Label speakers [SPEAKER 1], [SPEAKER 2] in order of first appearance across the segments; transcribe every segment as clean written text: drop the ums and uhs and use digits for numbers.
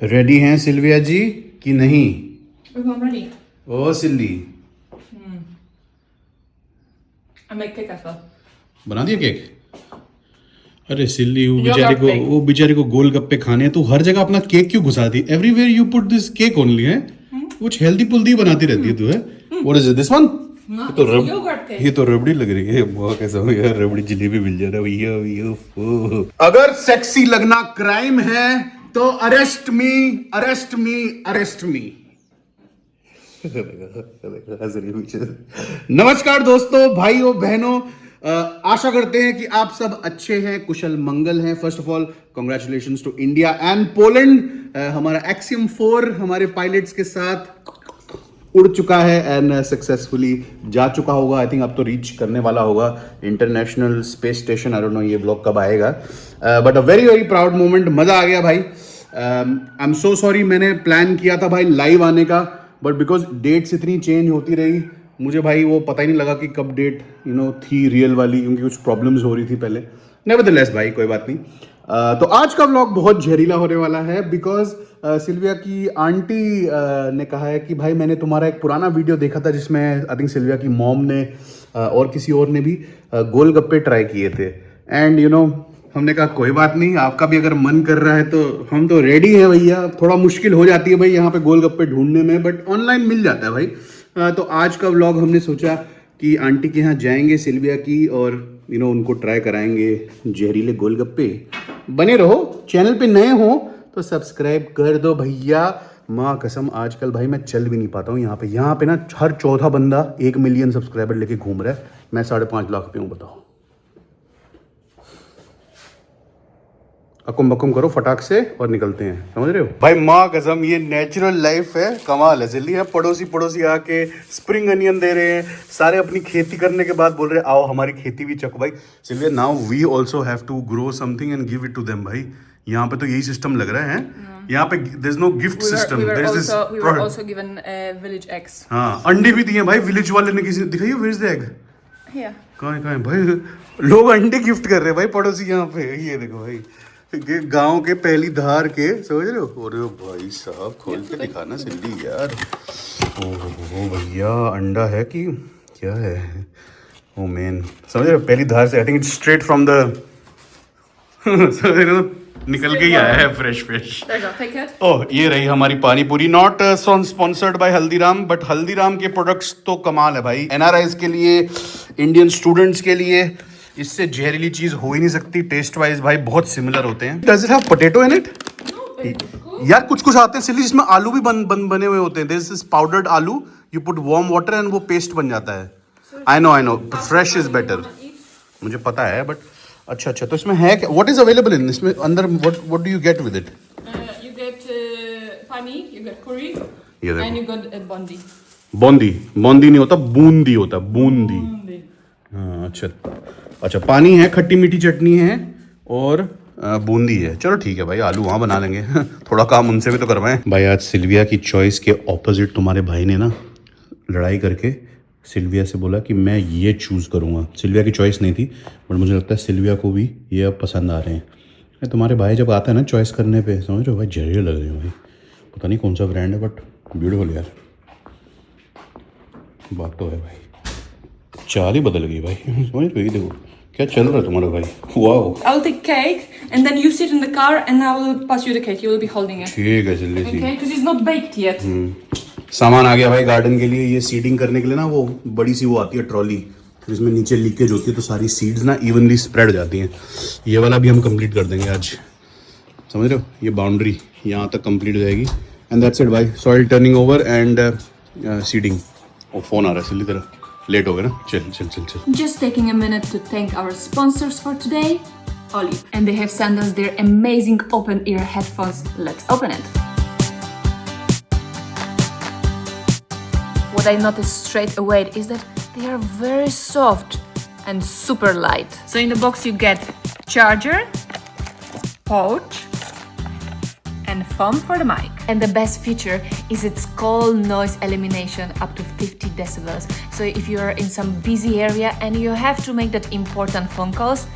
[SPEAKER 1] Ready हैं Sylvia जी कि नहीं?
[SPEAKER 2] I'm ready.
[SPEAKER 1] O Silli,
[SPEAKER 2] I make cake as well.
[SPEAKER 1] बना दिया केक? अरे सिल्ली,
[SPEAKER 2] Yogurt cake.
[SPEAKER 1] वो बेचारे को गोलगप्पे खाने हैं, तो हर जगह अपना केक क्यों घुसाती? Everywhere you put this cake only है। कुछ हेल्दी पुल्दी बनाती रहती है तू है। What is this one?
[SPEAKER 2] No,
[SPEAKER 1] ये तो
[SPEAKER 2] it's yogurt cake.
[SPEAKER 1] ये तो रबड़ी लग रही है। बहुत कैसा हो यार, रबड़ी जलेबी मिल जा रहा है भैया भैया। ओह। अगर सेक्सी लगना क्राइम है तो अरेस्ट मी, अरेस्ट मी, अरेस्ट मी। नमस्कार दोस्तों, भाइयों बहनों, आशा करते हैं कि आप सब अच्छे हैं, कुशल मंगल हैं। First of all congratulations to India and Poland. हमारा एक्सियम 4 हमारे पायलट्स के साथ उड़ चुका है एंड सक्सेसफुली जा चुका होगा। आई थिंक अब तो रीच करने वाला होगा international space station. I don't no ये ब्लॉग कब आएगा, but a very very proud moment. मज़ा आ गया भाई। आई एम सो सॉरी, मैंने प्लान किया था भाई लाइव आने का, बट बिकॉज डेट्स इतनी चेंज होती रही, मुझे भाई वो पता ही नहीं लगा कि कब डेट थी रियल वाली, क्योंकि कुछ प्रॉब्लम्स हो रही थी पहले। नेवरदलेस भाई कोई बात नहीं। तो आज का व्लॉग बहुत जहरीला होने वाला है बिकॉज सिल्विया की आंटी ने कहा है कि भाई मैंने तुम्हारा एक पुराना वीडियो देखा था जिसमें आई थिंक सिल्विया की मॉम ने और किसी और ने भी गोलगप्पे ट्राई किए थे। एंड हमने कहा कोई बात नहीं, आपका भी अगर मन कर रहा है तो हम तो रेडी हैं भैया। थोड़ा मुश्किल हो जाती है भाई यहाँ पे गोलगप्पे ढूंढने में, बट ऑनलाइन मिल जाता है भाई। तो आज का व्लॉग हमने सोचा कि आंटी के यहाँ जाएंगे सिल्विया की और उनको ट्राई कराएंगे जहरीले गोलगप्पे। बने रहो, चैनल पे नए हो तो सब्सक्राइब कर दो भैया। माँ कसम आजकल भाई मैं चल भी नहीं पाता हूँ यहाँ पे ना हर चौथा बंदा 1 मिलियन सब्सक्राइबर लेके घूम रहा है। मैं 5.5 लाख पे हूँ, बताओ। अकुम बकुम करो फटाक से और निकलते हैं, समझ रहे हो भाई। माँ कसम ये नेचुरल लाइफ है, कमाल है। जल्दी है, पड़ोसी आके स्प्रिंग अनियन दे रहे हैं, सारे अपनी खेती करने के बाद बोल रहे हैं आओ हमारी खेती भी चखो भाई। Silvia now we also have to grow something and give it to them भाई। यहाँ पे तो यही सिस्टम लग रहा है। यहाँ पे there is no gift system, there is this.
[SPEAKER 2] We were also given village eggs.
[SPEAKER 1] हाँ, अंडे भी दिए भाई विलेज वाले ने। किसी ने दिखाइए where is the egg?
[SPEAKER 2] Here.
[SPEAKER 1] कहाँ है भाई? लोग अंडे गिफ्ट कर रहे हैं भाई पड़ोसी यहाँ पे। ये देखो भाई, गांव के पहली धार के, समझ रहे हो? अरे भाई साहब खोल के दिखाना सिल्ली यार। ओह भैया, अंडा है कि क्या है? ओ मैन, समझ रहे हो? पहली धार से। I think it's straight from the समझ रहे हो, निकल के ही आया है fresh.
[SPEAKER 2] There you go, take it.
[SPEAKER 1] ओह ये रही हमारी पानी पूरी। Not sponsored by Haldiram, but Haldiram के प्रोडक्ट्स तो कमाल है भाई। एनआरआईज के लिए, इंडियन स्टूडेंट्स के लिए इससे जहरीली चीज हो ही नहीं सकती। टेस्ट वाइज भाई बहुत सिमिलर होते हैं। Does it have potato in it? यार कुछ आते हैं सिल्ली जिसमें आलू भी बने हुए होते हैं। दिस इज पाउडर्ड आलू, you put warm water and वो पेस्ट बन जाता है। I know fresh is better, मुझे पता है, बट अच्छा तो इसमें है क्या? व्हाट इज अवेलेबल इन इसमें अंदर? What do you get with it?
[SPEAKER 2] You get pani, you get curry,
[SPEAKER 1] ये देखो,
[SPEAKER 2] and you got bondi.
[SPEAKER 1] Boondi नहीं होता, बूंदी होता, बूंदी। हाँ अच्छा, पानी है, खट्टी मीठी चटनी है और बूंदी है। चलो ठीक है भाई, आलू वहाँ बना लेंगे। थोड़ा काम उनसे भी तो करवाएं भाई। आज सिल्विया की चॉइस के ऑपोजिट तुम्हारे भाई ने ना लड़ाई करके सिल्विया से बोला कि मैं ये चूज़ करूँगा। सिल्विया की चॉइस नहीं थी, बट मुझे लगता है सिल्विया को भी ये अब पसंद आ रहे हैं। तुम्हारे भाई जब आता है ना चॉइस करने पे, समझ रहे हो भाई, जहरीले लग रहे हैं भाई। पता नहीं कौन सा ब्रांड है, बट ब्यूटीफुल यार। बात तो है भाई, चाल ही बदल गई भाई। समझ रहे हो? देखो क्या चल रहा है तुम्हारा भाई। Wow.
[SPEAKER 2] I'll take cake and then you sit in the car and I will pass you the cake. You will be holding it.
[SPEAKER 1] ठीक है सिल्ली।
[SPEAKER 2] Okay, because it's not baked yet.
[SPEAKER 1] सामान आ गया भाई गार्डन के लिए। ये सीडिंग करने के लिए ना वो बड़ी सी वो आती है ट्रॉली, फिर इसमें नीचे लीकेज होती है तो सारी सीड्स ना इवनली स्प्रेड हो जाती हैं। ये वाला भी हम कंप्लीट कर देंगे आज, समझ रहे हो? ये बाउंड्री यहाँ तक कंप्लीट हो जाएगी एंड दैट्स इट भाई। Soil turning over and seeding. और फोन आ रहा है सिल्ली तेरा, लेट हो गया ना। चल।
[SPEAKER 2] Just taking a minute to thank our sponsors for today, Oli. And they have sent us their amazing open ear headphones. Let's open it. What I noticed straight away is that they are very soft and super light. So in the box you get charger, pouch, and foam for the mic. And the best feature is its call noise elimination up to 50 decibels. So if you're in some busy area and you have to make that important phone calls,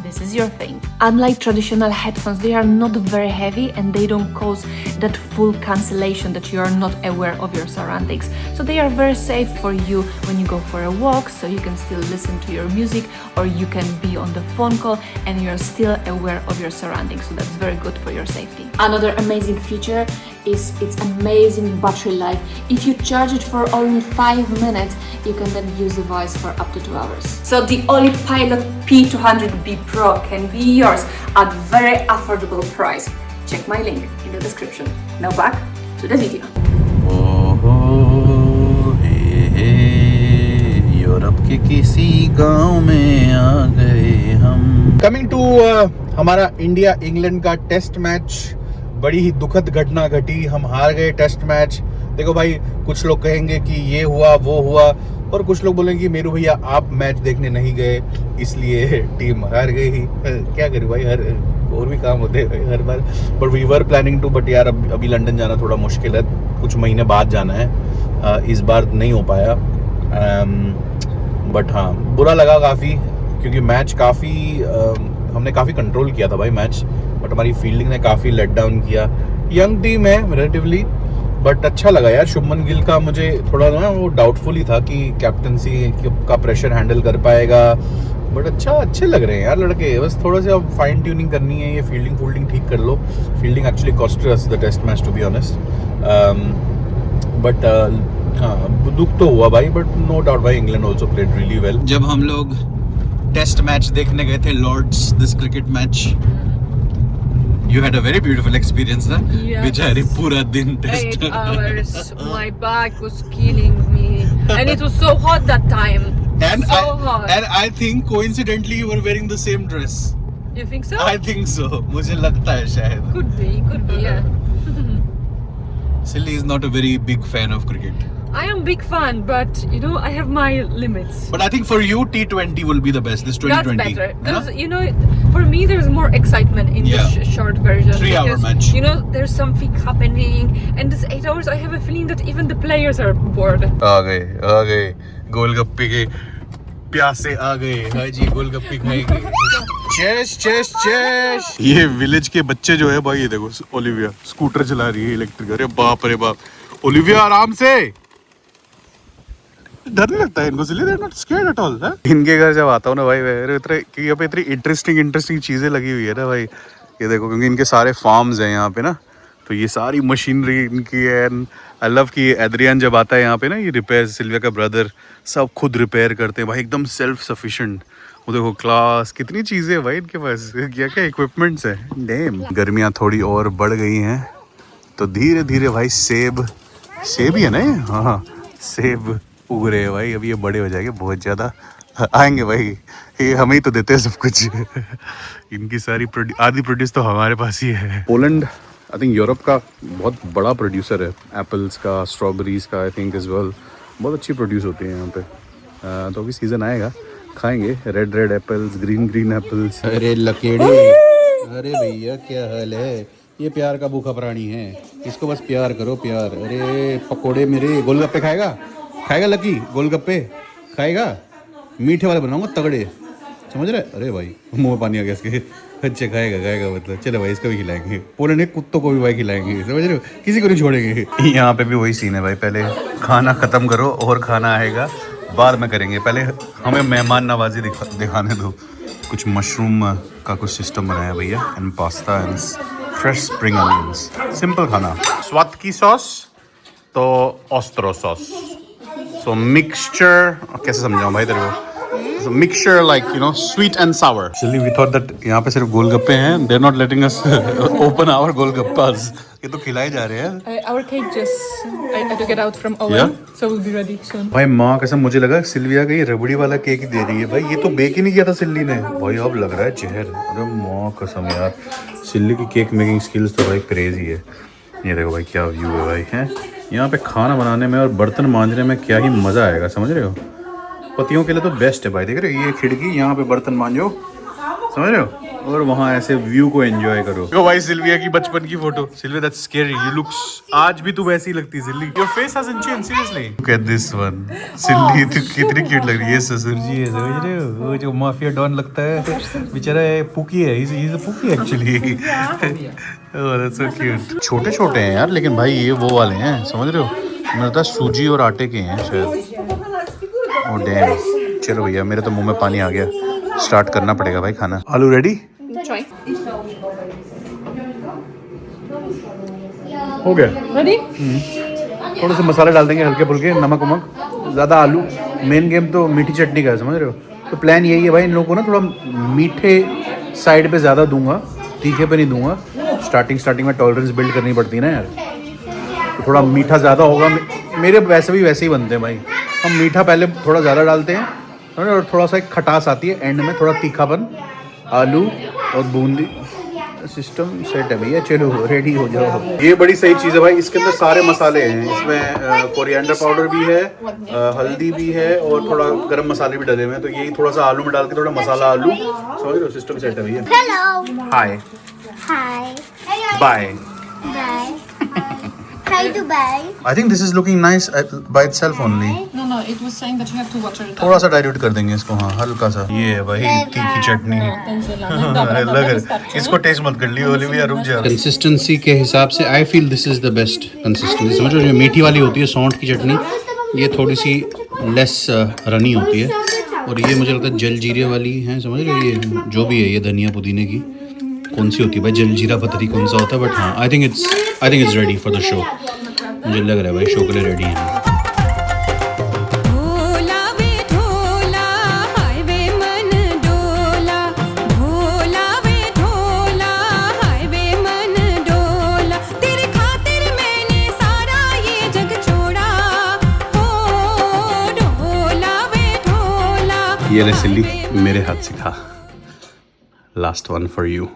[SPEAKER 2] this is your thing. Unlike traditional headphones, they are not very heavy and they don't cause that full cancellation that you are not aware of your surroundings. So they are very safe for you when you go for a walk, so you can still listen to your music, or you can be on the phone call and you're still aware of your surroundings. So that's very good for your safety. Another amazing feature is its amazing battery life. If you charge it for only 5 minutes, you can then use the voice for up to 2 hours. So the Oli Pilot P200B Pro can be yours at very affordable price. Check my link in the description. Now back to the video.
[SPEAKER 1] Europe के किसी गांव में आ गए हम। Coming to हमारा India England का test match, बड़ी ही दुखद घटना घटी, हम हार गए टेस्ट मैच। देखो भाई, कुछ लोग कहेंगे कि ये हुआ वो हुआ, और कुछ लोग बोलेंगे कि मेरू भैया आप मैच देखने नहीं गए इसलिए टीम हार गई। क्या करूँ भाई, हर और भी काम होते हैं हर बार। But we were planning to, but यार अभी लंदन जाना थोड़ा मुश्किल है, कुछ महीने बाद जाना है, इस बार नहीं हो पाया। बट हाँ, बुरा लगा काफ़ी, क्योंकि मैच काफ़ी हमने काफ़ी कंट्रोल किया था भाई मैच, बट हमारी फील्डिंग ने काफ़ी लेट डाउन किया। यंग टीम है रिलेटिवली, बट अच्छा लगा यार। शुभमन गिल का मुझे थोड़ा ना वो डाउटफुल ही था कि कैप्टनसी का प्रेशर हैंडल कर पाएगा, बट अच्छे लग रहे हैं यार लड़के। बस थोड़ा सा अब फाइन ट्यूनिंग करनी है, ये फील्डिंग ठीक कर लो। Fielding actually cost us the test match to be honest, but हाँ दुख तो हुआ भाई, बट नो डाउट भाई England also played really well. जब हम लोग टेस्ट मैच देखने गए थे, Lord's this cricket match, you had a very beautiful experience, huh?
[SPEAKER 2] Yes.
[SPEAKER 1] बेचारे पूरा दिन test
[SPEAKER 2] 8 hours. My back was killing me, and it was so hot that time.
[SPEAKER 1] and I think coincidentally you were wearing the same dress.
[SPEAKER 2] You think so?
[SPEAKER 1] I think so. मुझे लगता है शायद।
[SPEAKER 2] Could be, yeah.
[SPEAKER 1] Silly is not a very big fan of cricket.
[SPEAKER 2] I am big fan, but you know I have my limits.
[SPEAKER 1] But I think for you T20 will be the best. This 2020.
[SPEAKER 2] That's better because you know, for me there's more excitement in
[SPEAKER 1] Yeah.
[SPEAKER 2] the short version.
[SPEAKER 1] 3-hour
[SPEAKER 2] because,
[SPEAKER 1] match.
[SPEAKER 2] You know, there's something happening, and this 8 hours, I have a feeling that even the players are bored.
[SPEAKER 1] आ गए गोलगप्पे के प्यासे आ गए। हाँ जी, गोलगप्पे खाएंगे। Chess. ये village के बच्चे जो है भाई, ये देखो ओलिविया स्कूटर चला रही है इलेक्ट्रिक। अरे बाप रे बाप, ओलिविया आराम से, डर नहीं लगता है इनको, इसलिए they're not scared at all, है? इनके घर जब आता हूँ ना भाई, क्योंकि यहाँ पे इतनी इंटरेस्टिंग चीजें लगी हुई है ना भाई। ये देखो, क्योंकि इनके सारे फार्म्स हैं यहाँ पे ना, तो ये सारी मशीनरी इनकी है। आई लव कि एड्रियन जब आता है यहाँ पे ना, ये रिपेयर, सिल्विया का ब्रदर, सब खुद रिपेयर करते हैं भाई, एकदम सेल्फ सफिशिएंट। वो देखो क्लास, कितनी चीज़ें हैं भाई इनके पास, क्या इक्विपमेंट्स हैं। डैम, गर्मियाँ थोड़ी और बढ़ गई हैं, तो धीरे धीरे भाई सेब ही है ना ये, हाँ सेब उग रहे हैं भाई। अभी ये बड़े हो जाएंगे बहुत ज़्यादा, आएंगे भाई, ये हमें ही तो देते हैं सब कुछ। इनकी सारी आधी प्रोड्यूस तो हमारे पास ही है। पोलैंड आई थिंक यूरोप का बहुत बड़ा प्रोड्यूसर है, एप्पल्स का, स्ट्रॉबेरीज का आई थिंक एज वेल, बहुत अच्छी प्रोड्यूस होती है यहाँ पे। तो अभी सीज़न आएगा, खाएंगे रेड एप्पल्स, ग्रीन एप्पल्स। अरे लकेड़े, अरे भैया क्या हाल है, ये प्यार का भूखा प्राणी है, इसको बस प्यार करो प्यार। अरे पकोड़े मेरे, गोलगप्पे खाएगा लकी, गोलगप्पे खाएगा, मीठे वाले बनाऊंगा तगड़े, समझ रहे? अरे भाई मुँह में पानी आ गया इसके। अच्छा खाएगा मतलब, चलो भाई इसको भी खिलाएंगे, पोलैंड के कुत्तों को भी भाई खिलाएंगे, समझ रहे हो, किसी को नहीं छोड़ेंगे। यहाँ पे भी वही सीन है भाई, पहले खाना ख़त्म करो और खाना आएगा बाद में करेंगे, पहले हमें मेहमान नवाजी दिखाने दो। कुछ मशरूम का कुछ सिस्टम बनाया भैया, and pasta and fresh spring onions, simple खाना। स्वाद की सॉस तो ऑस्ट्रो सॉस, सो मिक्सचर, कैसे समझाऊं भाई तेरे को, so mixture like you know sweet and sour. Actually we thought that यहाँ पे सिर्फ गोलगप्पे हैं, they're not letting us open our golgappas, ये तो खिलाए जा रहे हैं।
[SPEAKER 2] Our cake just I took it out from oven,
[SPEAKER 1] Yeah?
[SPEAKER 2] so we'll be ready soon.
[SPEAKER 1] भाई माँ कसम, मुझे लगा सिल्विया का ये रबड़ी वाला केक ही दे रही है भाई, ये तो बेक ही नहीं किया था सिल्ली ने भाई, अब लग रहा है जहर। अरे माँ कसम यार, सिल्ली की केक मेकिंग स्किल्स तो भाई क्रेजी है। ये देखो भाई क्या व्यू है भाई, है यहाँ पे खाना बनाने में और बर्तन मांजने में क्या ही मज़ा आएगा, समझ रहे हो? पतियों के लिए तो बेस्ट है भाई, देख रहे हो ये खिड़की, यहाँ पे बर्तन मांजो समझ रहे हो, और वहाँ ऐसे व्यू को एंजॉय करो। देखो भाई सिल्विया की बचपन की फोटो। Sylvia that's scary, you looks आज भी तू वैसी लगती silly. Your face hasn't changed seriously. Look at this one. Silly तू कितनी क्यूट लग रही है। ससुर जी है, समझ रहे हो, वो जो माफिया डॉन लगता है बेचारा, पुकी है, he is a पुकी actually. Oh that's so cute. छोटे छोटे हैं यार, लेकिन भाई ये वो वाले हैं, समझ रहे हो, मुझे लगता है सूजी और आटे के हैं शायद। Oh damn. चलो भैया मेरे तो मुंह में पानी आ गया, स्टार्ट करना पड़ेगा भाई खाना। आलू रेडी
[SPEAKER 2] Try.
[SPEAKER 1] हो गया।
[SPEAKER 2] Ready?
[SPEAKER 1] थोड़े से मसाले डाल देंगे हल्के फुल्के, नमक वमक, ज़्यादा आलू। मेन गेम तो मीठी चटनी का है, समझ रहे हो। तो प्लान यही है भाई, इन लोगों को ना थोड़ा मीठे साइड पे ज़्यादा दूंगा, तीखे पे नहीं दूंगा। स्टार्टिंग में टॉलरेंस बिल्ड करनी पड़ती है ना यार, तो थोड़ा मीठा ज़्यादा होगा। मेरे वैसे ही बनते हैं भाई, हम मीठा पहले थोड़ा ज़्यादा डालते हैं और थोड़ा सा एक खटास आती है एंड में, थोड़ा तीखापन। आलू और बूंदी, सिस्टम सेट है भैया। चलो रेडी हो जाओ। ये बड़ी सही चीज़ है भाई, इसके अंदर सारे मसाले हैं। इसमें कोरिएंडर पाउडर भी है, हल्दी भी है और थोड़ा गरम मसाले भी डले हुए हैं। तो यही थोड़ा सा आलू में डाल के थोड़ा मसाला आलू, समझ रहे हो, सिस्टम सेट है भैया।
[SPEAKER 3] Hello.
[SPEAKER 1] Hi
[SPEAKER 3] Hi.
[SPEAKER 1] Bye.
[SPEAKER 3] Bye. Hi Dubai.
[SPEAKER 1] I think this is looking nice by itself only.
[SPEAKER 2] No, it was saying that you have to water it.
[SPEAKER 1] थोड़ा सा डाइल्यूट कर देंगे इसको, हाँ हल्का सा। ये है भाई तीखी चटनी। लग इसको टेस्ट मत कर लियो ओलिविया, रुक जा। कंसिस्टेंसी के हिसाब से I feel this is the best consistency. समझ रहे हो, जो मीठी वाली होती है सौंठ की चटनी, ये थोड़ी सी लेस रनी होती है, और ये मुझे लगता है जलजीरे वाली है, समझ रहे हो। ये जो भी है, ये धनिया पुदीने की कौन सी होती है भाई, जलजीरा पता नहीं कौन सा होता है, बट हाँ I think it's ready for the show. मुझे लग रहा है भाई शो के लिए रेडी है। ये ले सिल्ली, मेरे हाथ से खा। Last one for you.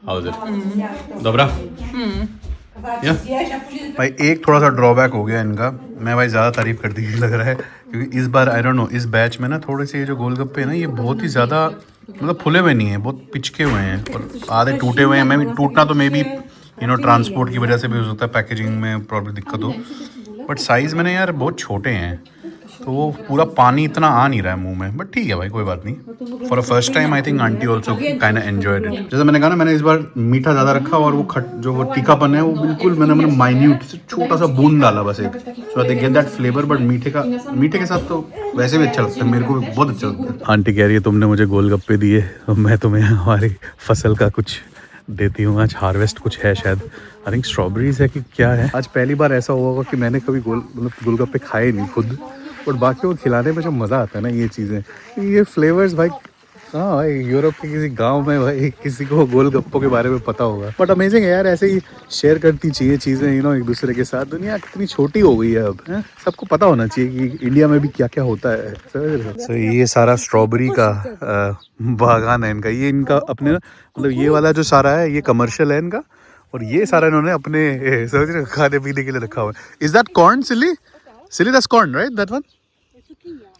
[SPEAKER 1] How is it? दोबरा? या भाई एक थोड़ा सा ड्रॉबैक हो गया इनका, मैं भाई ज़्यादा तारीफ कर दी लग रहा है, क्योंकि इस बार आई डोंट नो, इस बैच में ना थोड़े से ये जो गोलगप्पे हैं ना, ये बहुत ही ज़्यादा मतलब फुले हुए नहीं है, बहुत पिचके हुए हैं और आधे टूटे हुए हैं। मैं भी टूटना तो मे बी ट्रांसपोर्ट की वजह से भी हो सकता है, पैकेजिंग में प्रॉब्लम दिक्कत हो, बट साइज़ में ना यार बहुत छोटे हैं, तो वो पूरा पानी इतना आ नहीं रहा है मुंह में, बट ठीक है भाई कोई बात नहीं। For a first time I think aunty also kind of enjoyed it. जैसे मैंने कहा ना, मैंने इस बार मीठा ज़्यादा रखा और वो जो वो तीखापन है वो बिल्कुल मैंने माइन्यूट छोटा सा बूंद डाला बस एक, so I get that flavour. But मीठे के साथ तो वैसे भी अच्छा लगता है, मेरे को भी बहुत अच्छा लगता है। आंटी कह रही है तुमने मुझे गोलगप्पे दिए, मैं तुम्हें हमारी फसल का कुछ देती हूँ। आज हार्वेस्ट कुछ है शायद, आई थिंक स्ट्रॉबेरीज है कि क्या है। आज पहली बार ऐसा हुआ होगा कि मैंने कभी गोलगप्पे खाए नहीं खुद, बट बाकी वो खिलाने में जो मज़ा आता है ना, ये चीज़ें, ये फ्लेवर्स भाई। हाँ भाई, यूरोप के किसी गांव में भाई किसी को गोलगप्पों के बारे में पता होगा, बट अमेजिंग है यार, ऐसे ही शेयर करती चाहिए चीज़ें एक दूसरे के साथ। दुनिया कितनी छोटी हो गई है अब, सबको पता होना चाहिए कि इंडिया में भी क्या क्या होता है। so, ये सारा स्ट्रॉबेरी का बागान है इनका, ये इनका अपने मतलब ये वाला जो सारा है ये कमर्शियल है इनका, और ये सारा इन्होंने अपने समझ रहे खाने पीने के लिए रखा हुआ है। Is that corn silly? Silly, that's corn, right? That one?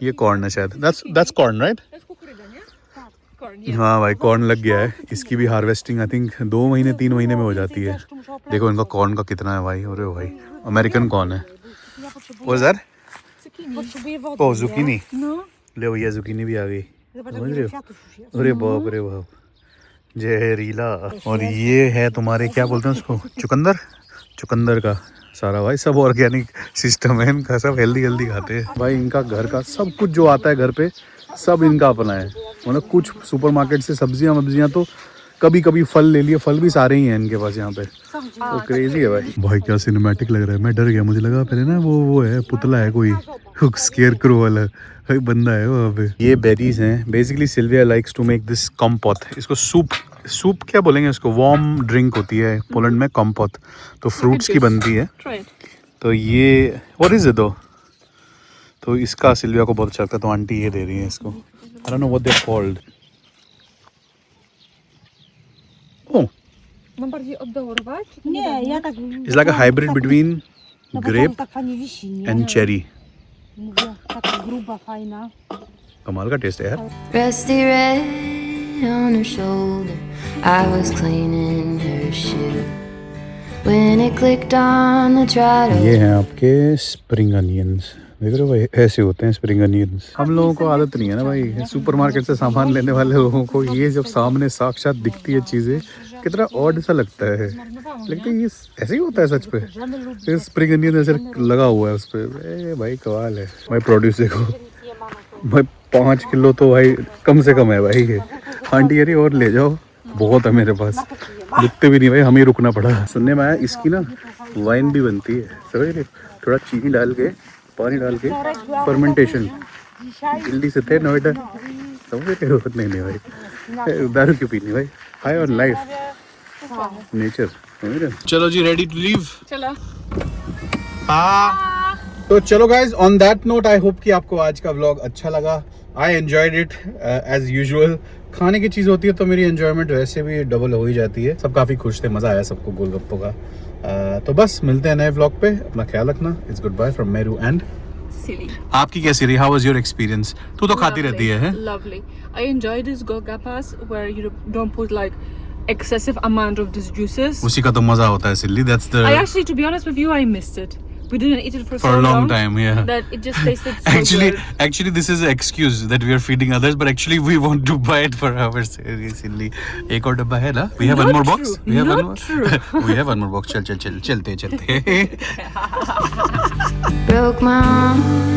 [SPEAKER 1] ये कॉर्न है शायद। That's corn, right? हाँ भाई कॉर्न लग गया है। इसकी भी हार्वेस्टिंग आई थिंक 2 महीने 3 महीने में हो जाती है। देखो इनका कॉर्न का कितना है भाई, अरे भाई अमेरिकन कॉर्न है। What is that? Oh, zucchini. ले भैया zucchini भी आ गई, समझ रहे हो। अरे बाप रे बाप, जहरीला। और ये है तुम्हारे क्या बोलते हैं उसको, चुकंदर का सारा भाई, सब ऑर्गेनिक सिस्टम है इनका, सब हेल्दी खाते हैं भाई। इनका घर का सब कुछ जो आता है घर पे सब इनका अपना है, मतलब कुछ सुपरमार्केट से सब्जियां तो कभी कभी फल ले लिए, फल भी सारे ही हैं इनके पास यहाँ पे, तो क्रेजी है भाई क्या सिनेमैटिक लग रहा है। मैं डर गया, मुझे लगा पहले ना वो है पुतला है कोई, स्केयर क्रो वाला बंदा है वहाँ पे। ये बेरीज हैं basically. Sylvia likes to make this compote, इसको सूप क्या बोलेंगे इसको, वार्म ड्रिंक होती है पोलैंड में, कॉम्पोथ, तो फ्रूट्स की बनती है। तो ये व्हाट इज इट दो, तो इसका सिल्विया को बहुत अच्छा लगता है, तो आंटी ये दे रही है इसको। I don't know what they are called. Oh, it's like a hybrid between grape and cherry. कमाल का टेस्ट है यार।
[SPEAKER 4] Rusty red on her shoulder. I was cleaning her shoe when it clicked on the throttle.
[SPEAKER 1] ये हैं आपके spring onions. देख रहे हो भाई, ऐसे होते हैं स्प्रिंग अनियंस। हम लोगों को आदत नहीं है ना भाई, सुपरमार्केट से सामान लेने वाले लोगों को ये जब सामने साक्षात दिखती है चीजें, कितना ऑड सा लगता है। लगता है ये ऐसे ही होता है सच पे। ये स्प्रिंग अनियन ऐसे लगा हुआ है उस पे। भाई कमाल है भाई। प्रोड्यूस देखो भाई, 5 किलो तो भाई कम से कम है भाई। ये आंटी यारी और ले जाओ, बहुत है मेरे पास। दिखते भी नहीं भाई, हमें रुकना पड़ा। सुनने में आया इसकी ना वाइन भी बनती है, समझ रहे? थोड़ा चीनी डाल के, पानी डाल के, फर्मेंटेशन। दिल्ली से थे नोएडा, समझ रहे हो? नहीं भाई, दारू क्यों पीनी भाई, हाई ऑन लाइफ, नेचर, समझ रहे हो? चलो जी, रेडी टू लीव।
[SPEAKER 2] चलो।
[SPEAKER 1] तो चलो guys, on that note I hope कि आपको आज का व्लॉग अच्छा लगा। I enjoyed it as usual. खाने की चीज़ होती है तो मेरी एंजॉयमेंट वैसे भी डबल हो ही जाती है। सब काफ़ी खुश थे, मज़ा आया सबको गोलगप्पों का। तो बस मिलते हैं नए व्लॉग पे। अपना ख्याल रखना। It's good bye from Meru and
[SPEAKER 2] Silly.
[SPEAKER 1] आपकी कैसी रही? How was your experience? तू तो खाती रहती है?
[SPEAKER 2] Lovely. I enjoyed this golgappas where you don't put like excessive amount of these juices.
[SPEAKER 1] उसी का तो मज़ा होता है silly. That's the
[SPEAKER 2] I actually, to be honest with you, I missed it. We didn't eat it for so
[SPEAKER 1] a long time, yeah.
[SPEAKER 2] that it just tasted so good.
[SPEAKER 1] Actually, this is an excuse that we are feeding others, but actually we want to buy it for ours. Silly. एक और डब्बा है ना? We have one more box. We have one more. We have one more box. चलते.
[SPEAKER 4] Broke my arm